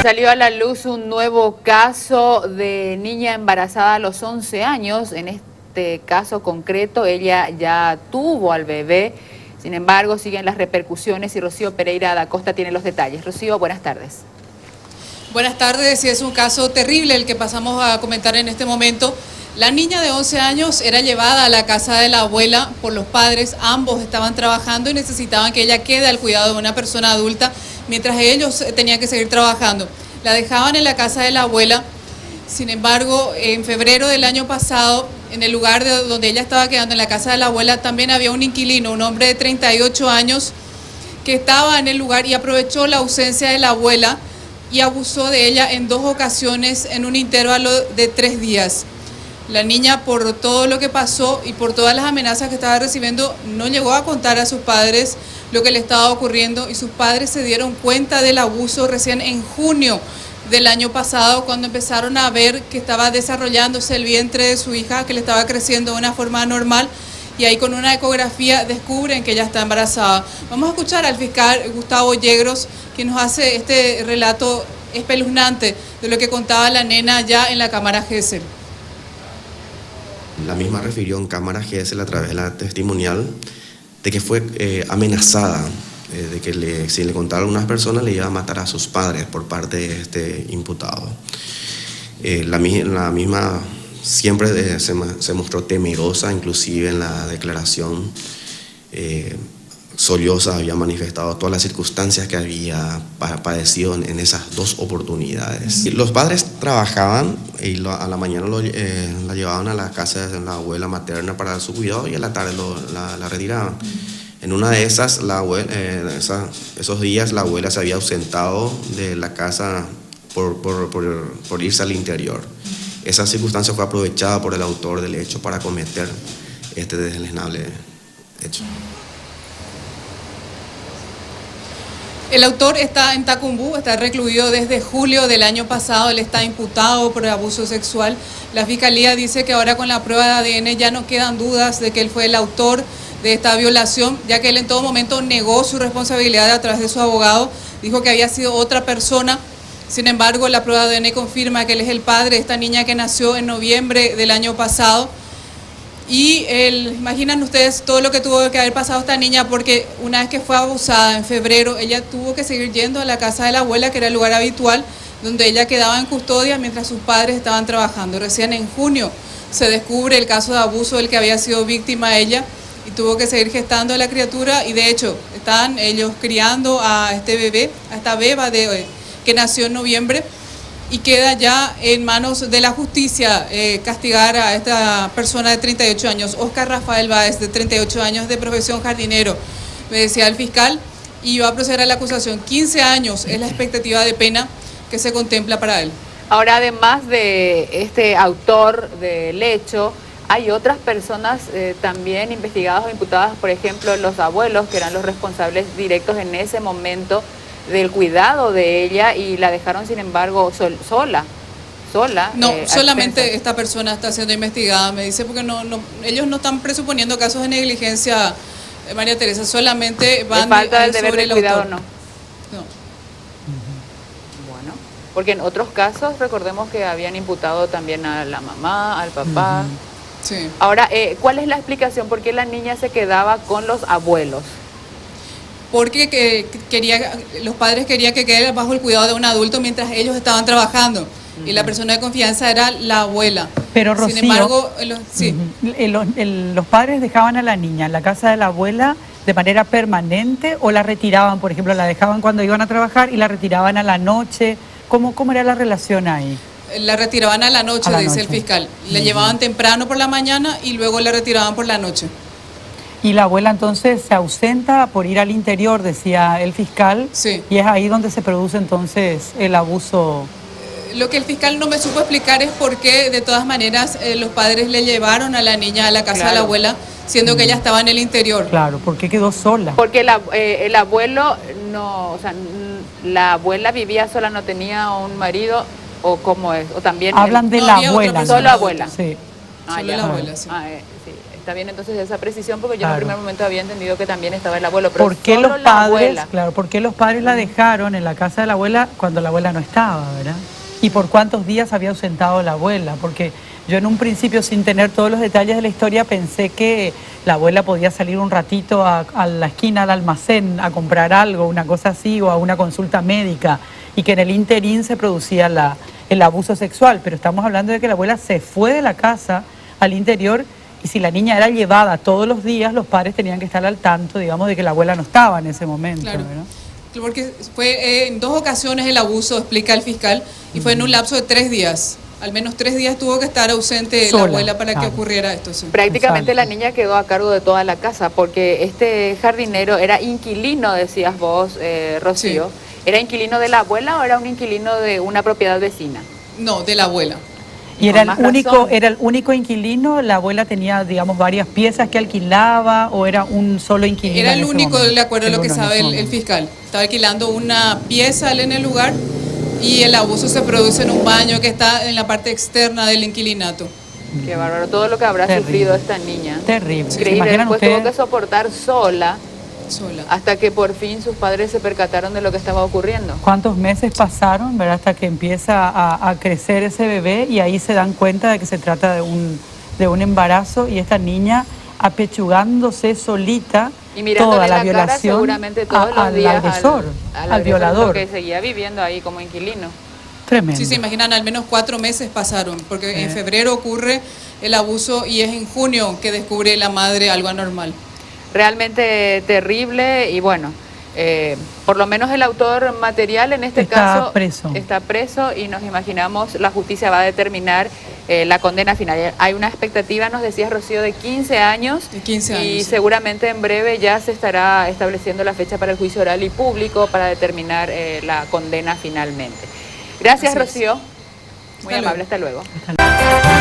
Salió a la luz un nuevo caso de niña embarazada a los 11 años. En este caso concreto, ella ya tuvo al bebé. Sin embargo, siguen las repercusiones y Rocío Pereira da Costa tiene los detalles. Rocío, buenas tardes. Buenas tardes, sí, es un caso terrible el que pasamos a comentar en este momento. La niña de 11 años era llevada a la casa de la abuela por los padres, ambos estaban trabajando y necesitaban que ella quede al cuidado de una persona adulta mientras ellos tenían que seguir trabajando. La dejaban en la casa de la abuela, sin embargo, en febrero del año pasado, en el lugar donde ella estaba quedando, en la casa de la abuela, también había un inquilino, un hombre de 38 años, que estaba en el lugar y aprovechó la ausencia de la abuela y abusó de ella en 2 ocasiones en un intervalo de 3 días. La niña, por todo lo que pasó y por todas las amenazas que estaba recibiendo, no llegó a contar a sus padres lo que le estaba ocurriendo y sus padres se dieron cuenta del abuso recién en junio del año pasado, cuando empezaron a ver que estaba desarrollándose el vientre de su hija, que le estaba creciendo de una forma anormal, y ahí con una ecografía descubren que ella está embarazada. Vamos a escuchar al fiscal Gustavo Yegros, que nos hace este relato espeluznante de lo que contaba la nena ya en la cámara Gesell. La misma refirió en cámara Gesell a través de la testimonial de que fue amenazada, de que si le contara a algunas personas le iba a matar a sus padres por parte de este imputado. La misma siempre se mostró temerosa, inclusive en la declaración solloza había manifestado todas las circunstancias que había padecido en esas 2 oportunidades. Los padres trabajaban y a la mañana la llevaban a la casa de la abuela materna para dar su cuidado y a la tarde la retiraban. En una de esas, esos días la abuela se había ausentado de la casa por irse al interior. Esa circunstancia fue aprovechada por el autor del hecho para cometer este deleznable hecho. El autor está en Tacumbú, está recluido desde julio del año pasado, él está imputado por abuso sexual. La fiscalía dice que ahora con la prueba de ADN ya no quedan dudas de que él fue el autor de esta violación, ya que él en todo momento negó su responsabilidad a través de su abogado, dijo que había sido otra persona. Sin embargo, la prueba de ADN confirma que él es el padre de esta niña que nació en noviembre del año pasado. Y imaginan ustedes todo lo que tuvo que haber pasado esta niña, porque una vez que fue abusada en febrero, ella tuvo que seguir yendo a la casa de la abuela, que era el lugar habitual, donde ella quedaba en custodia mientras sus padres estaban trabajando. Recién en junio se descubre el caso de abuso del que había sido víctima ella y tuvo que seguir gestando a la criatura, y de hecho están ellos criando a este bebé, a esta beba que nació en noviembre, y queda ya en manos de la justicia castigar a esta persona de 38 años, Oscar Rafael Báez, de 38 años, de profesión jardinero, me decía el fiscal, y va a proceder a la acusación. 15 años es la expectativa de pena que se contempla para él. Ahora, además de este autor del hecho, hay otras personas también investigadas o imputadas, por ejemplo, los abuelos, que eran los responsables directos en ese momento del cuidado de ella, y la dejaron sin embargo sola. No, solamente esta persona está siendo investigada, me dice, porque ellos no están presuponiendo casos de negligencia, María Teresa, solamente van falta del deber sobre de el cuidado, autor. No. Bueno, porque en otros casos recordemos que habían imputado también a la mamá, al papá. Sí. Ahora, ¿cuál es la explicación por qué la niña se quedaba con los abuelos? Porque los padres querían que quede bajo el cuidado de un adulto mientras ellos estaban trabajando, y la persona de confianza era la abuela. Pero Rocío, sin embargo, los padres dejaban a la niña en la casa de la abuela de manera permanente, o la retiraban, por ejemplo, la dejaban cuando iban a trabajar y la retiraban a la noche. ¿Cómo era la relación ahí? La retiraban a la noche, dice el fiscal. La llevaban temprano por la mañana y luego la retiraban por la noche. Y la abuela entonces se ausenta por ir al interior, decía el fiscal, sí. Y es ahí donde se produce entonces el abuso. Lo que el fiscal no me supo explicar es por qué, de todas maneras, los padres le llevaron a la niña a la casa de la abuela, siendo que ella estaba en el interior. Claro, ¿por qué quedó sola? Porque el abuelo no, o sea, la abuela vivía sola, no tenía un marido, o cómo es, o también... Hablan de la abuela. Solo abuela. Sí. Solo la abuela, sí. Sí. Está bien entonces esa precisión, porque yo en Claro. un primer momento había entendido que también estaba el abuelo, pero ¿Por qué solo los la padres, abuela. claro, por qué los padres la dejaron en la casa de la abuela cuando la abuela no estaba, ¿verdad? ¿Y por cuántos días había ausentado la abuela? Porque yo en un principio, sin tener todos los detalles de la historia, pensé que la abuela podía salir un ratito a la esquina al almacén a comprar algo, una cosa así, o a una consulta médica, y que en el interín se producía el abuso sexual. Pero estamos hablando de que la abuela se fue de la casa al interior, y si la niña era llevada todos los días, los padres tenían que estar al tanto, digamos, de que la abuela no estaba en ese momento, Claro. ¿verdad? Porque fue en 2 ocasiones el abuso, explica el fiscal, y fue en un lapso de 3 días. Al menos 3 días tuvo que estar ausente Sola, la abuela para que claro. ocurriera esto. Sí. Prácticamente Exacto. la niña quedó a cargo de toda la casa, porque este jardinero era inquilino, decías vos, Rocío. Sí. ¿Era inquilino de la abuela o era un inquilino de una propiedad vecina? No, de la abuela. Y Con más razón. era el único inquilino, la abuela tenía, digamos, varias piezas que alquilaba, o era un solo inquilino. Era en el ese único, momento? de acuerdo a lo que uno en sabe ese el momento. fiscal. Estaba alquilando una pieza él en el lugar y el abuso se produce en un baño que está en la parte externa del inquilinato. Qué bárbaro, todo lo que habrá Terrible. sufrido esta niña. Terrible. ¿Se Increíble, imaginan después tuvo ustedes? que soportar sola Sola. hasta que por fin sus padres se percataron de lo que estaba ocurriendo. ¿Cuántos meses pasaron, verdad, hasta que empieza a crecer ese bebé, y ahí se dan cuenta de que se trata de un embarazo, y esta niña apechugándose solita Y mirándole toda la la cara violación seguramente todos los al días agresor, al al agresor, violador? que seguía viviendo ahí como inquilino. Tremendo. Sí, se imaginan, al menos 4 meses pasaron, porque en febrero ocurre el abuso y es en junio que descubre la madre algo anormal. Realmente terrible y bueno, por lo menos el autor material en este Está caso preso. está preso, y nos imaginamos la justicia va a determinar la condena final. Hay una expectativa, nos decías, Rocío, de 15 años. De 15 años, Y sí. seguramente en breve ya se estará estableciendo la fecha para el juicio oral y público para determinar la condena finalmente. Gracias, Así es. Rocío. Muy Hasta amable, luego. hasta luego.